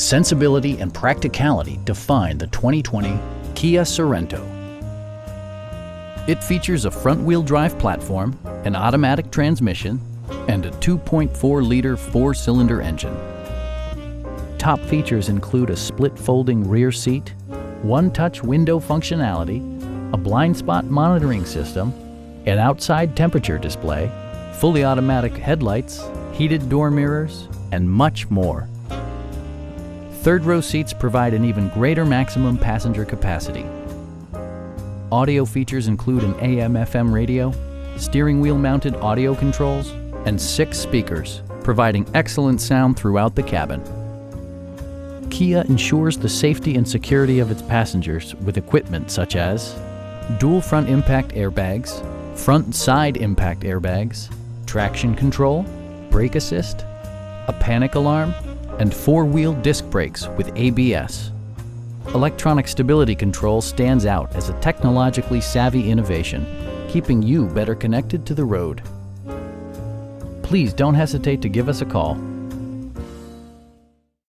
Sensibility and practicality define the 2020 Kia Sorento. It features a front-wheel drive platform, an automatic transmission, and a 2.4-liter four-cylinder engine. Top features include a split folding rear seat, one-touch window functionality, a blind spot monitoring system, an outside temperature display, fully automatic headlights, heated door mirrors, and much more. Third-row seats provide an even greater maximum passenger capacity. Audio features include an AM/FM radio, steering wheel mounted audio controls, and 6 speakers, providing excellent sound throughout the cabin. Kia ensures the safety and security of its passengers with equipment such as dual front impact airbags, front and side impact airbags, traction control, brake assist, a panic alarm, and 4-wheel disc brakes with ABS. Electronic stability control stands out as a technologically savvy innovation, keeping you better connected to the road. Please don't hesitate to give us a call.